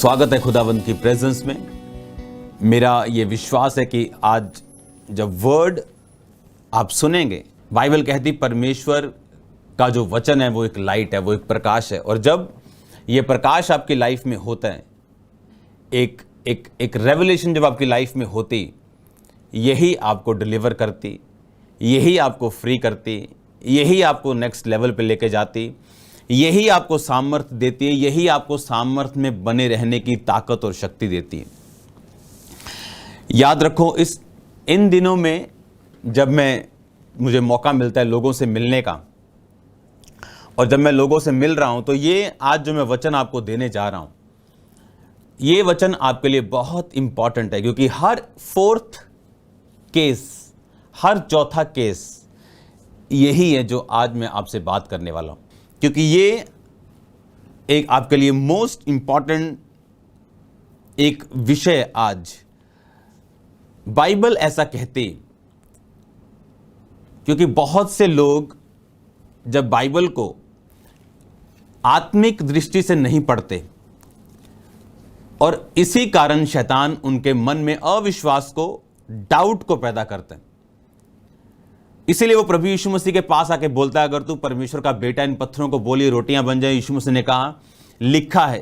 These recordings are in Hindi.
स्वागत है खुदावंद की प्रेजेंस में। मेरा ये विश्वास है कि आज जब वर्ड आप सुनेंगे, बाइबल कहती परमेश्वर का जो वचन है वो एक लाइट है, वो एक प्रकाश है। और जब ये प्रकाश आपकी लाइफ में होता है, एक रेवलेशन जब आपकी लाइफ में होती, यही आपको डिलीवर करती, यही आपको फ्री करती, यही आपको नेक्स्ट लेवल पे लेके जाती, यही आपको सामर्थ्य देती है, यही आपको सामर्थ्य में बने रहने की ताकत और शक्ति देती है। याद रखो, इन दिनों में जब मुझे मौका मिलता है लोगों से मिलने का, और जब मैं लोगों से मिल रहा हूं, तो ये आज जो मैं वचन आपको देने जा रहा हूं, ये वचन आपके लिए बहुत इंपॉर्टेंट है, क्योंकि हर फोर्थ केस, हर चौथा केस यही है जो आज मैं आपसे बात करने वाला हूं। क्योंकि ये एक आपके लिए मोस्ट इंपॉर्टेंट एक विषय आज बाइबल ऐसा कहती, क्योंकि बहुत से लोग जब बाइबल को आत्मिक दृष्टि से नहीं पढ़ते, और इसी कारण शैतान उनके मन में अविश्वास को, डाउट को पैदा करते हैं। इसीलिए वो प्रभु यीशु मसीह के पास आके बोलता है, अगर तू परमेश्वर का बेटा, इन पत्थरों को बोलिए रोटियां बन जाए। यीशु मसीह ने कहा लिखा है।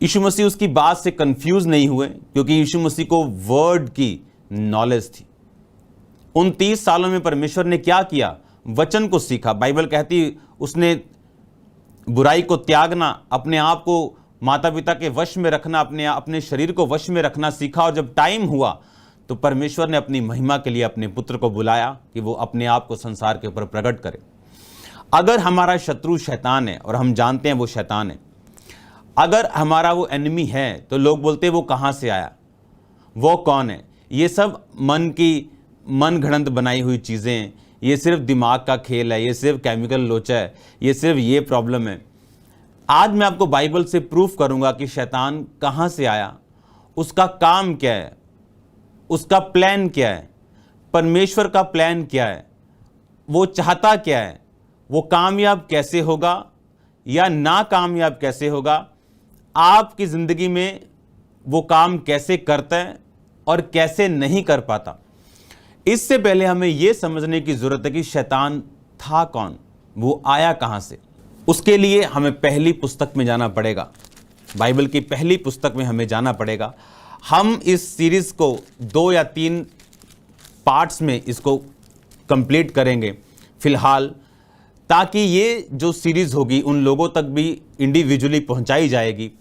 यीशु मसीह उसकी बात से कंफ्यूज नहीं हुए, क्योंकि यीशु मसीह को वर्ड की नॉलेज थी। उन 30 सालों में परमेश्वर ने क्या किया? वचन को सीखा। बाइबल कहती उसने बुराई को त्यागना, अपने आप को माता पिता के वश में रखना, अपने शरीर को वश में रखना सीखा। और जब टाइम हुआ तो परमेश्वर ने अपनी महिमा के लिए अपने पुत्र को बुलाया कि वो अपने आप को संसार के ऊपर प्रकट करे। अगर हमारा शत्रु शैतान है, और हम जानते हैं वो शैतान है, अगर हमारा वो एनिमी है, तो लोग बोलते हैं वो कहाँ से आया, वो कौन है? ये सब मन घड़ंत बनाई हुई चीज़ें, ये सिर्फ दिमाग का खेल है, ये सिर्फ केमिकल लोचा है, ये सिर्फ ये प्रॉब्लम है। आज मैं आपको बाइबल से प्रूफ करूंगा कि शैतान कहाँ से आया, उसका काम क्या है, उसका प्लान क्या है, परमेश्वर का प्लान क्या है, वो चाहता क्या है, वो कामयाब कैसे होगा या नाकामयाब कैसे होगा, आपकी ज़िंदगी में वो काम कैसे करता है और कैसे नहीं कर पाता। इससे पहले हमें यह समझने की ज़रूरत है कि शैतान था कौन, वो आया कहाँ से। उसके लिए हमें पहली पुस्तक में जाना पड़ेगा, बाइबल की पहली पुस्तक में हमें जाना पड़ेगा। हम इस सीरीज़ को 2 या 3 पार्ट्स में इसको कंप्लीट करेंगे फिलहाल, ताकि ये जो सीरीज़ होगी उन लोगों तक भी इंडिविजुअली पहुंचाई जाएगी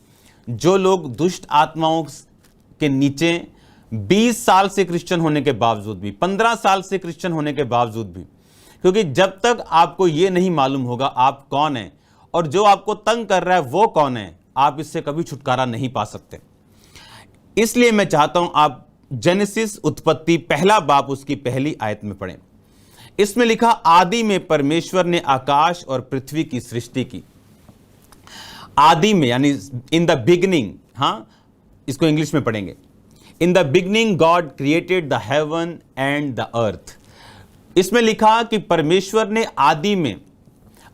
जो लोग दुष्ट आत्माओं के नीचे 20 साल से क्रिश्चियन होने के बावजूद भी, 15 साल से क्रिश्चियन होने के बावजूद भी, क्योंकि जब तक आपको ये नहीं मालूम होगा आप कौन हैं और जो आपको तंग कर रहा है वो कौन है, आप इससे कभी छुटकारा नहीं पा सकते। इसलिए मैं चाहता हूं आप जेनेसिस, उत्पत्ति, पहला बाप, उसकी पहली आयत में पढ़ें। इसमें लिखा, आदि में परमेश्वर ने आकाश और पृथ्वी की सृष्टि की। आदि में यानी इन द बिगिनिंग, इसको इंग्लिश में पढ़ेंगे। In the beginning God created the heaven and the earth. इसमें लिखा कि परमेश्वर ने आदि में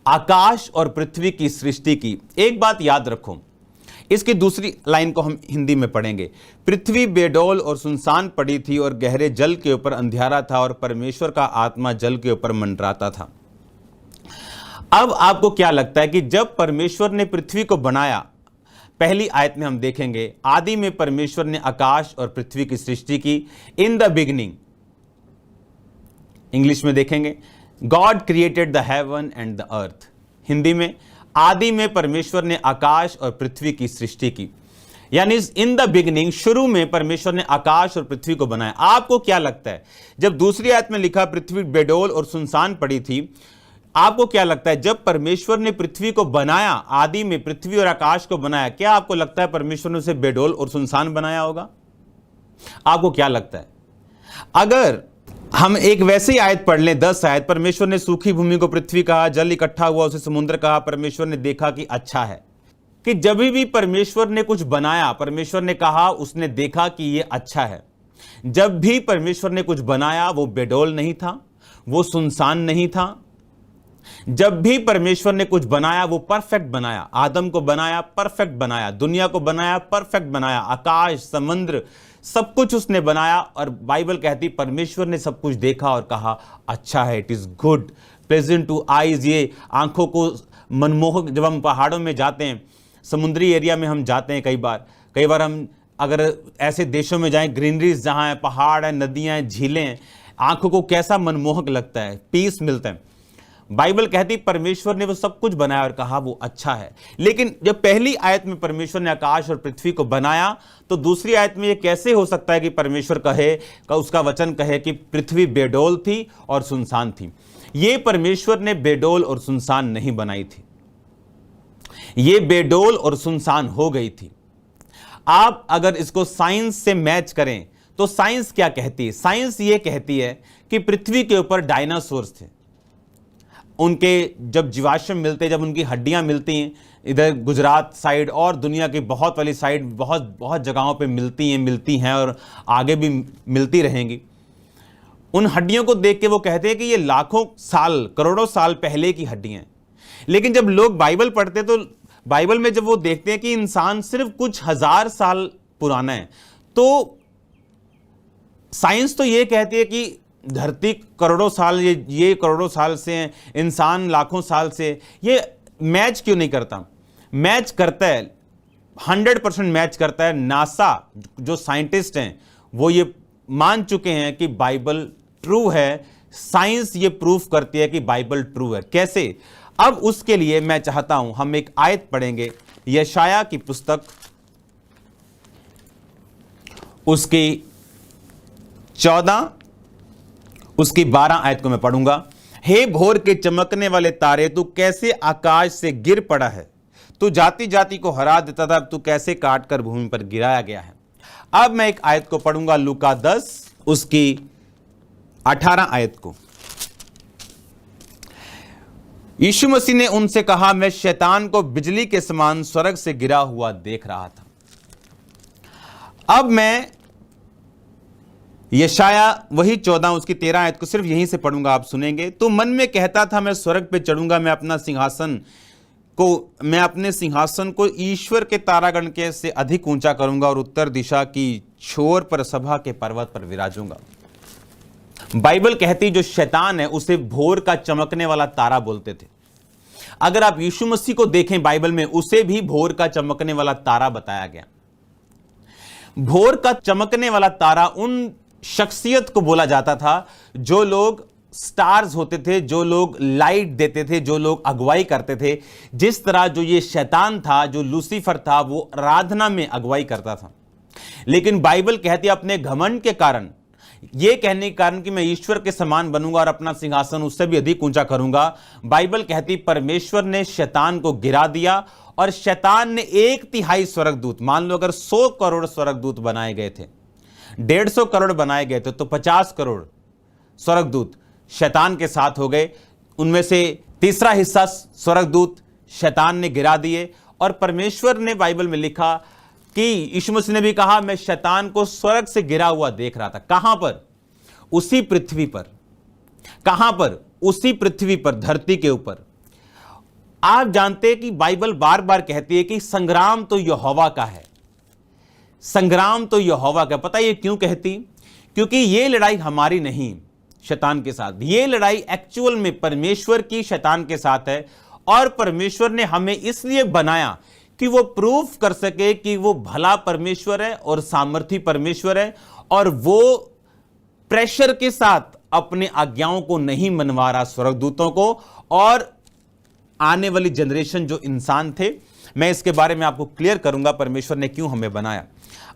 आकाश और पृथ्वी की सृष्टि की। एक बात याद रखो, इसकी दूसरी लाइन को हम हिंदी में पढ़ेंगे। पृथ्वी बेडौल और सुनसान पड़ी थी और गहरे जल के ऊपर अंधियारा था और परमेश्वर का आत्मा जल के ऊपर मंडराता था। अब आपको क्या लगता है कि जब परमेश्वर ने पृथ्वी को बनाया, पहली आयत में हम देखेंगे, आदि में परमेश्वर ने आकाश और पृथ्वी की सृष्टि की। इन द बिगिनिंग, इंग्लिश में देखेंगे, God created the heaven and the earth. Hindi में, आदि में परमेश्वर ने आकाश और पृथ्वी की सृष्टि की। यानी इन द बिगिनिंग, शुरू में परमेश्वर ने आकाश और पृथ्वी को बनाया। आपको क्या लगता है, जब दूसरी आयत में लिखा पृथ्वी बेडौल और सुनसान पड़ी थी, आपको क्या लगता है जब परमेश्वर ने पृथ्वी को बनाया, आदि में पृथ्वी और आकाश को बनाया, क्या आपको लगता है परमेश्वर ने उसे बेडौल और सुनसान बनाया होगा? आपको क्या लगता है? अगर हम एक वैसे ही आयत पढ़ लें, 10 आयत, परमेश्वर ने सूखी भूमि को पृथ्वी कहा, जल इकट्ठा हुआ उसे समुद्र कहा, परमेश्वर ने देखा कि अच्छा है। कि जब भी परमेश्वर ने कुछ बनाया, परमेश्वर ने कहा, उसने देखा कि ये अच्छा है। जब भी परमेश्वर ने कुछ बनाया, वो बेडौल नहीं था, वो सुनसान नहीं था, जब भी परमेश्वर ने कुछ बनाया वो परफेक्ट बनाया। आदम को बनाया, परफेक्ट बनाया। दुनिया को बनाया, परफेक्ट बनाया। आकाश, समुद्र, सब कुछ उसने बनाया। और बाइबल कहती परमेश्वर ने सब कुछ देखा और कहा अच्छा है, it is good, pleasant two eyes. ये आंखों को मनमोहक। जब हम पहाड़ों में जाते हैं, समुद्री एरिया में हम जाते हैं, कई बार हम अगर ऐसे देशों में जाएं, ग्रीनरीज जहां है, पहाड़ है, नदियां हैं, झीलें हैं, आंखों को कैसा मनमोहक लगता है, पीस मिलता है। बाइबल कहती परमेश्वर ने वो सब कुछ बनाया और कहा वो अच्छा है। लेकिन जब पहली आयत में परमेश्वर ने आकाश और पृथ्वी को बनाया, तो दूसरी आयत में ये कैसे हो सकता है कि परमेश्वर उसका वचन कहे कि पृथ्वी बेडौल थी और सुनसान थी। ये परमेश्वर ने बेडौल और सुनसान नहीं बनाई थी, ये बेडौल और सुनसान हो गई थी। आप अगर इसको साइंस से मैच करें तो साइंस क्या कहती है? साइंस ये कहती है कि पृथ्वी के ऊपर डायनासोर्स थे। उनके जब जीवाश्म मिलते, जब उनकी हड्डियां मिलती हैं, इधर गुजरात साइड और दुनिया की बहुत वाली साइड बहुत जगहों पे मिलती हैं और आगे भी मिलती रहेंगी। उन हड्डियों को देख के वो कहते हैं कि ये लाखों साल, करोड़ों साल पहले की हड्डियां हैं। लेकिन जब लोग बाइबल पढ़ते तो बाइबल में जब वो देखते हैं कि इंसान सिर्फ कुछ हजार साल पुराना है, तो साइंस तो ये कहती है कि धरती करोड़ों साल, ये करोड़ों साल से हैं, इंसान लाखों साल से। ये मैच क्यों नहीं करता? मैच करता है, 100% मैच करता है। नासा जो साइंटिस्ट हैं वो ये मान चुके हैं कि बाइबल ट्रू है। साइंस ये प्रूफ करती है कि बाइबल ट्रू है। कैसे? अब उसके लिए मैं चाहता हूं हम एक आयत पढ़ेंगे, यशाया की पुस्तक, उसकी 14 उसकी 12 आयत को मैं पढ़ूंगा। हे भोर के चमकने वाले तारे, तू कैसे आकाश से गिर पड़ा है, तू जाति जाति को हरा देता था, तू कैसे काट कर भूमि पर गिराया गया है। अब मैं एक आयत को पढ़ूंगा, लूका 10 उसकी 18 आयत को। यीशु मसीह ने उनसे कहा, मैं शैतान को बिजली के समान स्वर्ग से गिरा हुआ देख रहा था। अब मैं यशाया वही 14 उसकी 13 आयत को सिर्फ यहीं से पढ़ूंगा, आप सुनेंगे। तो मन में कहता था, मैं स्वर्ग पे चढ़ूंगा, मैं अपने सिंहासन को ईश्वर के तारागण के से अधिक ऊंचा करूंगा और उत्तर दिशा की छोर पर सभा के पर्वत पर विराजूंगा। बाइबल कहती जो शैतान है उसे भोर का चमकने वाला तारा बोलते थे। अगर आप यीशु मसीह को देखें बाइबल में, उसे भी भोर का चमकने वाला तारा बताया गया। भोर का चमकने वाला तारा उन शख्सियत को बोला जाता था जो लोग स्टार्स होते थे, जो लोग लाइट देते थे, जो लोग अगुवाई करते थे। जिस तरह जो ये शैतान था, जो लूसीफर था, वो आराधना में अगुवाई करता था। लेकिन बाइबल कहती है अपने घमंड के कारण, ये कहने के कारण कि मैं ईश्वर के समान बनूंगा और अपना सिंहासन उससे भी अधिक ऊंचा करूंगा, बाइबल कहती परमेश्वर ने शैतान को गिरा दिया और शैतान ने 1/3 स्वर्गदूत, मान लो अगर 100 करोड़ स्वर्गदूत बनाए गए थे, 150 करोड़ बनाए गए थे, तो 50 करोड़ स्वर्गदूत शैतान के साथ हो गए। उनमें से तीसरा हिस्सा स्वर्गदूत शैतान ने गिरा दिए। और परमेश्वर ने बाइबल में लिखा कि यीशु मसीह ने भी कहा, मैं शैतान को स्वर्ग से गिरा हुआ देख रहा था। कहां पर? उसी पृथ्वी पर। कहां पर? उसी पृथ्वी पर, धरती के ऊपर। आप जानते हैं कि बाइबल बार बार कहती है कि संग्राम तो यहोवा का है, संग्राम तो यहोवा का। पता ये क्यों कहती? क्योंकि ये लड़ाई हमारी नहीं शैतान के साथ, ये लड़ाई एक्चुअल में परमेश्वर की शैतान के साथ है। और परमेश्वर ने हमें इसलिए बनाया कि वो प्रूफ कर सके कि वो भला परमेश्वर है और सामर्थी परमेश्वर है, और वो प्रेशर के साथ अपने आज्ञाओं को नहीं मनवा रहा स्वर्गदूतों को और आने वाली जनरेशन जो इंसान थे। मैं इसके बारे में आपको क्लियर करूंगा परमेश्वर ने क्यों हमें बनाया।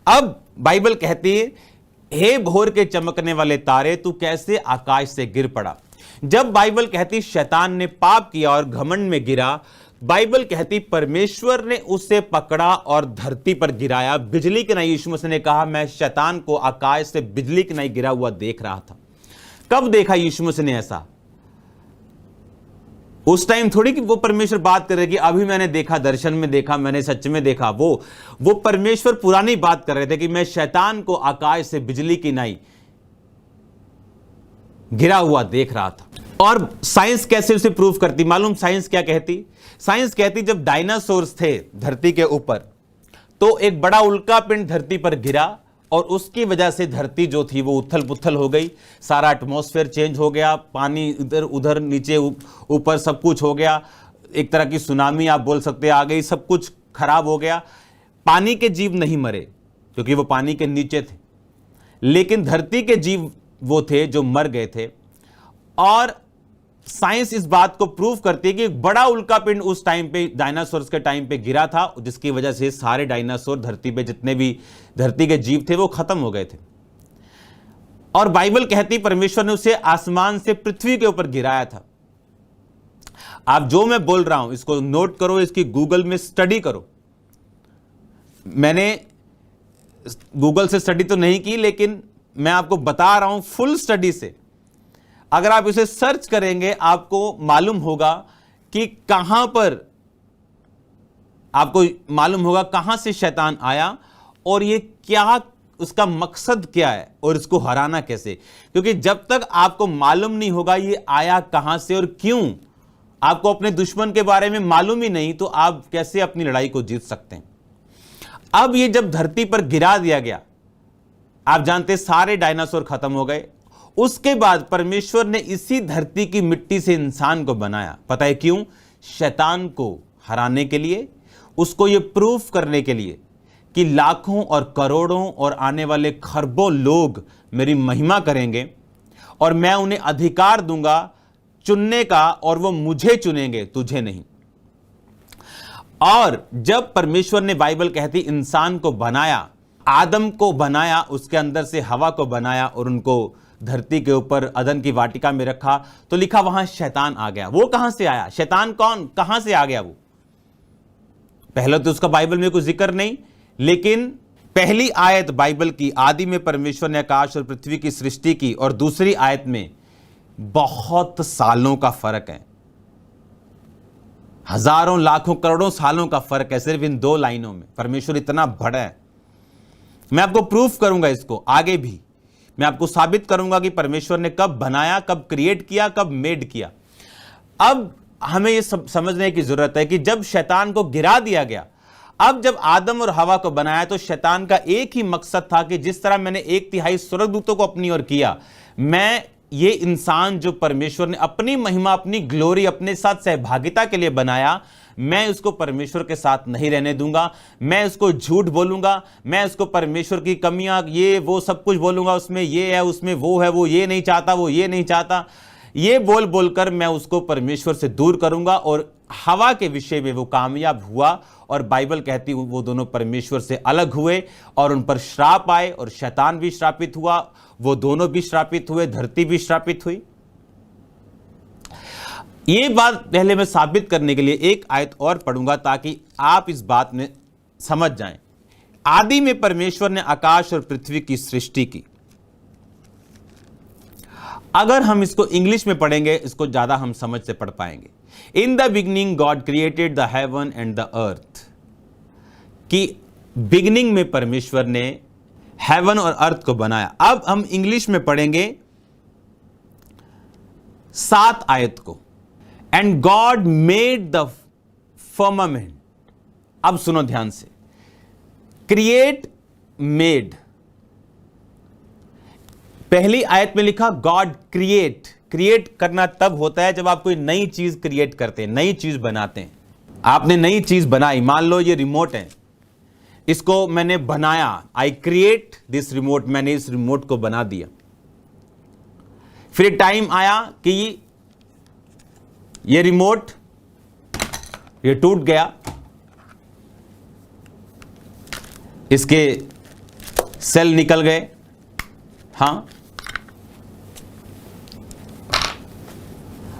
अब बाइबल कहती है, हे भोर के चमकने वाले तारे, तू कैसे आकाश से गिर पड़ा। जब बाइबल कहती शैतान ने पाप किया और घमंड में गिरा, बाइबल कहती परमेश्वर ने उसे पकड़ा और धरती पर गिराया बिजली की नाई। यीशु मसीह ने कहा, मैं शैतान को आकाश से बिजली की नाई गिरा हुआ देख रहा था। कब देखा यीशु मसीह ने ऐसा? उस टाइम थोड़ी कि वो परमेश्वर बात कर रहे कि अभी मैंने देखा, दर्शन में देखा, मैंने सच में देखा। वो परमेश्वर पुरानी बात कर रहे थे कि मैं शैतान को आकाश से बिजली की नाई गिरा हुआ देख रहा था। और साइंस कैसे उसे प्रूव करती? मालूम साइंस क्या कहती? साइंस कहती जब डायनासोर्स थे धरती के ऊपर तो एक बड़ा उल्का पिंड धरती पर गिरा और उसकी वजह से धरती जो थी वो उथल पुथल हो गई, सारा एटमॉस्फेयर चेंज हो गया, पानी इधर उधर नीचे ऊपर सब कुछ हो गया, एक तरह की सुनामी आप बोल सकते आ गई, सब कुछ खराब हो गया। पानी के जीव नहीं मरे क्योंकि वो पानी के नीचे थे, लेकिन धरती के जीव वो थे जो मर गए थे। और साइंस इस बात को प्रूव करती है कि एक बड़ा उल्का पिंड उस टाइम पे डायनासोर्स के टाइम पे गिरा था, जिसकी वजह से सारे डायनासोर धरती पे जितने भी धरती के जीव थे वो खत्म हो गए थे। और बाइबल कहती परमेश्वर ने उसे आसमान से पृथ्वी के ऊपर गिराया था। आप जो मैं बोल रहा हूं इसको नोट करो, इसकी गूगल में स्टडी करो। मैंने गूगल से स्टडी तो नहीं की, लेकिन मैं आपको बता रहा हूं फुल स्टडी से। अगर आप इसे सर्च करेंगे आपको मालूम होगा कि कहां पर, आपको मालूम होगा कहां से शैतान आया और ये क्या, उसका मकसद क्या है और इसको हराना कैसे। क्योंकि जब तक आपको मालूम नहीं होगा ये आया कहां से और क्यों, आपको अपने दुश्मन के बारे में मालूम ही नहीं, तो आप कैसे अपनी लड़ाई को जीत सकते हैं। अब ये जब धरती पर गिरा दिया गया, आप जानते सारे डायनासोर खत्म हो गए। उसके बाद परमेश्वर ने इसी धरती की मिट्टी से इंसान को बनाया। पता है क्यों? शैतान को हराने के लिए, उसको यह प्रूफ करने के लिए कि लाखों और करोड़ों और आने वाले खरबों लोग मेरी महिमा करेंगे और मैं उन्हें अधिकार दूंगा चुनने का, और वो मुझे चुनेंगे, तुझे नहीं। और जब परमेश्वर ने, बाइबल कहती, इंसान को बनाया, आदम को बनाया, उसके अंदर से हवा को बनाया और उनको धरती के ऊपर अदन की वाटिका में रखा, तो लिखा वहां शैतान आ गया। वो कहां से आया? शैतान कौन, कहां से आ गया? वो पहले तो उसका बाइबल में कोई जिक्र नहीं, लेकिन पहली आयत बाइबल की, आदि में परमेश्वर ने आकाश और पृथ्वी की सृष्टि की, और दूसरी आयत में बहुत सालों का फर्क है, हजारों लाखों करोड़ों सालों का फर्क है सिर्फ इन दो लाइनों में। परमेश्वर इतना बड़ा है। मैं आपको प्रूफ करूंगा इसको, आगे भी मैं आपको साबित करूंगा कि परमेश्वर ने कब बनाया, कब क्रिएट किया, कब मेड किया। अब हमें यह समझने की जरूरत है कि जब शैतान को गिरा दिया गया, अब जब आदम और हवा को बनाया, तो शैतान का एक ही मकसद था कि जिस तरह मैंने 1/3 स्वर्गदूतों को अपनी ओर किया, मैं ये इंसान जो परमेश्वर ने अपनी महिमा, अपनी ग्लोरी, अपने साथ सहभागिता के लिए बनाया, मैं उसको परमेश्वर के साथ नहीं रहने दूंगा। मैं उसको झूठ बोलूंगा, मैं उसको परमेश्वर की कमियां, ये वो सब कुछ बोलूंगा, उसमें ये है, उसमें वो है, वो ये नहीं चाहता, वो ये नहीं चाहता, ये बोल बोलकर मैं उसको परमेश्वर से दूर करूंगा। और हवा के विषय में वो कामयाब हुआ, और बाइबल कहती वो दोनों परमेश्वर से अलग हुए और उन पर श्राप आए, और शैतान भी श्रापित हुआ, वो दोनों भी श्रापित हुए, धरती भी श्रापित हुई। ये बात पहले मैं साबित करने के लिए एक आयत और पढ़ूंगा ताकि आप इस बात में समझ जाएं। आदि में परमेश्वर ने आकाश और पृथ्वी की सृष्टि की। अगर हम इसको इंग्लिश में पढ़ेंगे, इसको ज्यादा हम समझ से पढ़ पाएंगे। In the beginning God created the heaven and the earth, कि बिगिनिंग में परमेश्वर ने हेवन और अर्थ को बनाया। अब हम इंग्लिश में पढ़ेंगे 7 आयत को। And God made the firmament. अब सुनो ध्यान से, क्रिएट, मेड। पहली आयत में लिखा गॉड क्रिएट। क्रिएट करना तब होता है जब आप कोई नई चीज क्रिएट करते हैं, नई चीज बनाते हैं। आपने नई चीज बनाई, मान लो ये रिमोट है, इसको मैंने बनाया, आई क्रिएट दिस रिमोट, मैंने इस रिमोट को बना दिया। फिर टाइम आया कि ये रिमोट, ये टूट गया, इसके सेल निकल गए, हां,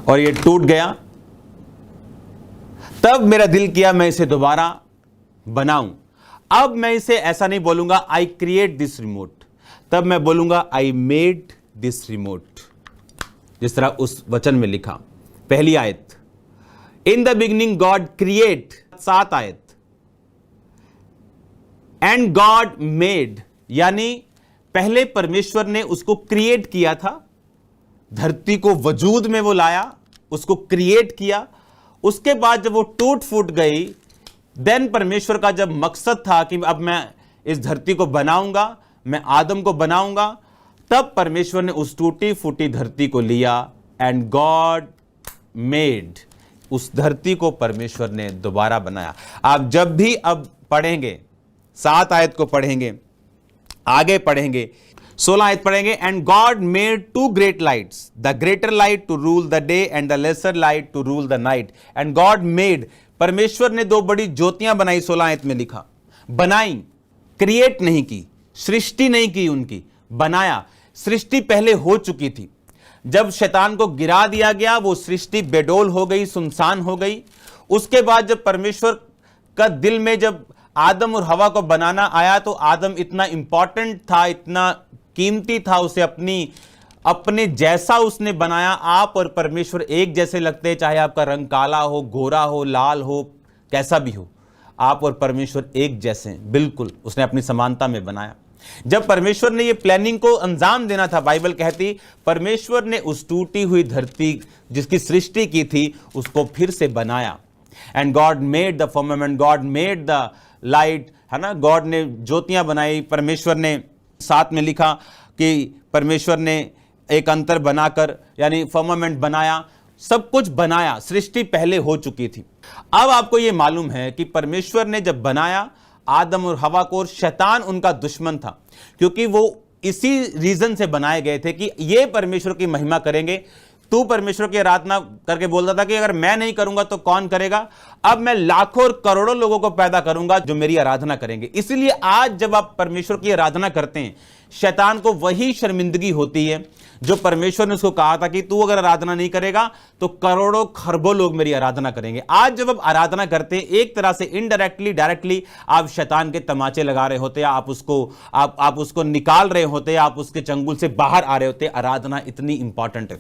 और ये टूट गया। तब मेरा दिल किया मैं इसे दोबारा बनाऊं। अब मैं इसे ऐसा नहीं बोलूंगा आई क्रिएट दिस रिमोट, तब मैं बोलूंगा आई मेड दिस रिमोट, जिस तरह उस वचन में लिखा। पहली आयत, in the beginning God create, 7 आयत, एंड गॉड मेड, यानी पहले परमेश्वर ने उसको क्रिएट किया था, धरती को वजूद में वो लाया, उसको क्रिएट किया। उसके बाद जब वो टूट फूट गई, देन परमेश्वर का जब मकसद था कि अब मैं इस धरती को बनाऊंगा, मैं आदम को बनाऊंगा, तब परमेश्वर ने उस टूटी फूटी धरती को लिया एंड गॉड मेड, उस धरती को परमेश्वर ने दोबारा बनाया। आप जब भी अब पढ़ेंगे, 7 आयत को पढ़ेंगे, आगे पढ़ेंगे, 16 आयत पढ़ेंगे, and God made 2 great lights, the greater light to rule the day and the lesser light to rule the night. And God made, परमेश्वर ने 2 बड़ी ज्योतियां बनाई, 16 आयत में लिखा। बनाई, क्रिएट नहीं की, सृष्टि नहीं की, उनकी बनाया। सृष्टि पहले हो चुकी थी। जब शैतान को गिरा दिया गया, वो सृष्टि बेडोल हो गई, सुनसान हो गई। उसके बाद जब परमेश्वर का दिल में जब आदम और हवा को बनाना आया, तो आदम इतना इंपॉर्टेंट था, इतना कीमती था, उसे अपने जैसा उसने बनाया। आप और परमेश्वर एक जैसे लगते हैं, चाहे आपका रंग काला हो, गोरा हो, लाल हो, कैसा भी हो, आप और परमेश्वर एक जैसे हैं, बिल्कुल। उसने अपनी समानता में बनाया। जब परमेश्वर ने ये प्लानिंग को अंजाम देना था, बाइबल कहती परमेश्वर ने उस टूटी हुई धरती जिसकी सृष्टि की थी, उसको फिर से बनाया। And God made the firmament, God made the light, है ना। गॉड ने ज्योतियां बनाई। परमेश्वर ने, साथ में लिखा कि परमेश्वर ने एक अंतर बनाकर, यानी फर्मामेंट बनाया, सब कुछ बनाया। सृष्टि पहले हो चुकी थी। अब आपको यह मालूम है कि परमेश्वर ने जब बनाया आदम और हवा को, और शैतान उनका दुश्मन था, क्योंकि वो इसी रीजन से बनाए गए थे कि ये परमेश्वर की महिमा करेंगे। तू परमेश्वर की आराधना करके बोलता था कि अगर मैं नहीं करूंगा तो कौन करेगा। अब मैं लाखों और करोड़ों लोगों को पैदा करूंगा जो मेरी आराधना करेंगे। इसलिए आज जब आप परमेश्वर की आराधना करते हैं, शैतान को वही शर्मिंदगी होती है जो परमेश्वर ने उसको कहा था कि तू अगर आराधना नहीं करेगा तो करोड़ों खरबों लोग मेरी आराधना करेंगे। आज जब आप आराधना करते हैं, एक तरह से इनडायरेक्टली डायरेक्टली आप शैतान के तमाचे लगा रहे होते हैं, आप उसको निकाल रहे होते हैं, आप उसके चंगुल से बाहर आ रहे होते हैं। आराधना इतनी इंपॉर्टेंट है,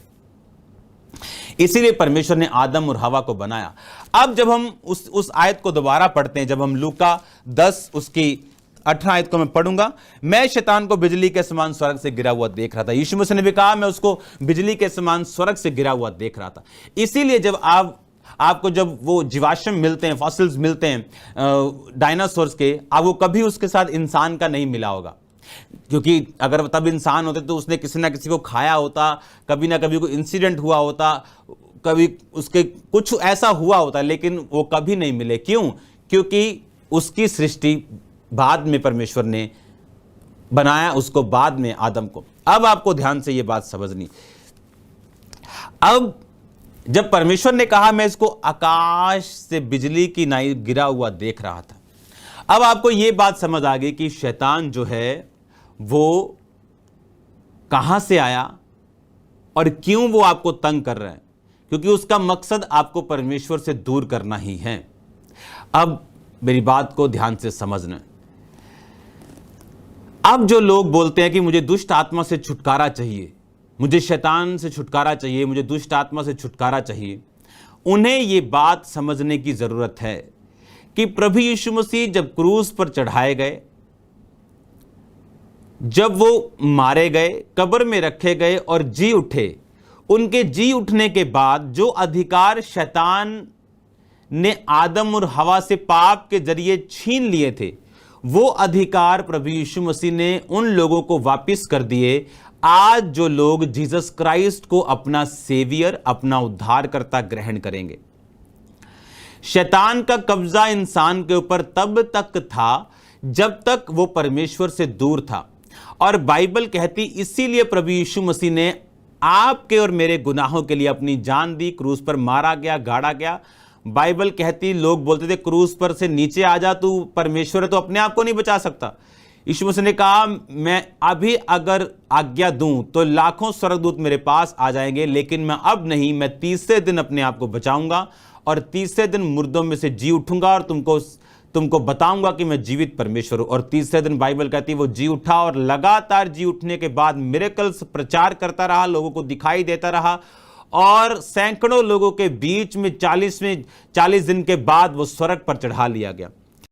इसीलिए परमेश्वर ने आदम और हवा को बनाया। अब जब हम उस आयत को दोबारा पढ़ते हैं, जब हम लूका 10 उसकी 18 आयत को मैं पढ़ूंगा, मैं शैतान को बिजली के समान स्वर्ग से गिरा हुआ देख रहा था। यीशु मसीह ने भी कहा, मैं उसको बिजली के समान स्वर्ग से गिरा हुआ देख रहा था। इसीलिए जब आपको जब वो जीवाश्म मिलते हैं, फॉसिल्स मिलते हैं डायनासोर्स के, आप वो कभी उसके साथ इंसान का नहीं मिला होगा, क्योंकि अगर तब इंसान होते तो उसने किसी ना किसी को खाया होता, कभी ना कभी कोई इंसिडेंट हुआ होता, कभी उसके कुछ ऐसा हुआ होता, लेकिन वो कभी नहीं मिले। क्यों? क्योंकि उसकी सृष्टि बाद में परमेश्वर ने बनाया, उसको बाद में आदम को। अब आपको ध्यान से ये बात समझनी। अब जब परमेश्वर ने कहा मैं इसको आकाश से बिजली की नाई गिरा हुआ देख रहा था, अब आपको ये बात समझ आ गई कि शैतान जो है वो कहां से आया और क्यों वो आपको तंग कर रहा है, क्योंकि उसका मकसद आपको परमेश्वर से दूर करना ही है। अब मेरी बात को ध्यान से समझना। अब जो लोग बोलते हैं कि मुझे दुष्ट आत्मा से छुटकारा चाहिए, मुझे शैतान से छुटकारा चाहिए, मुझे दुष्ट आत्मा से छुटकारा चाहिए, उन्हें ये बात समझने की जरूरत है कि प्रभु यीशु मसीह जब क्रूस पर चढ़ाए गए, जब वो मारे गए, कब्र में रखे गए और जी उठे, उनके जी उठने के बाद जो अधिकार शैतान ने आदम और हवा से पाप के जरिए छीन लिए थे, वो अधिकार प्रभु यीशु मसीह ने उन लोगों को वापस कर दिए। आज जो लोग जीसस क्राइस्ट को अपना सेवियर, अपना उद्धारकर्ता ग्रहण करेंगे। शैतान का कब्जा इंसान के ऊपर तब तक था जब तक वो परमेश्वर से दूर था, और बाइबल कहती इसीलिए प्रभु यीशु मसीह ने आपके और मेरे गुनाहों के लिए अपनी जान दी, क्रूस पर मारा गया, गाड़ा गया। बाइबल कहती, लोग बोलते थे क्रूस पर से नीचे आ जा, तू परमेश्वर है तो अपने आप को नहीं बचा सकता। यीशु मसीह ने कहा मैं अभी अगर आज्ञा दूं तो लाखों स्वर्गदूत मेरे पास आ जाएंगे, लेकिन मैं अब नहीं, मैं तीसरे दिन अपने आप को बचाऊंगा और तीसरे दिन मुर्दों में से जी उठूंगा और तुमको बताऊंगा कि मैं जीवित परमेश्वर हूं। और तीसरे दिन बाइबल कहती है वो जी उठा, और लगातार जी उठने के बाद मिरेकल्स प्रचार करता रहा, लोगों को दिखाई देता रहा, और सैकड़ों लोगों के बीच में 40 दिन के बाद वो स्वर्ग पर चढ़ा लिया गया।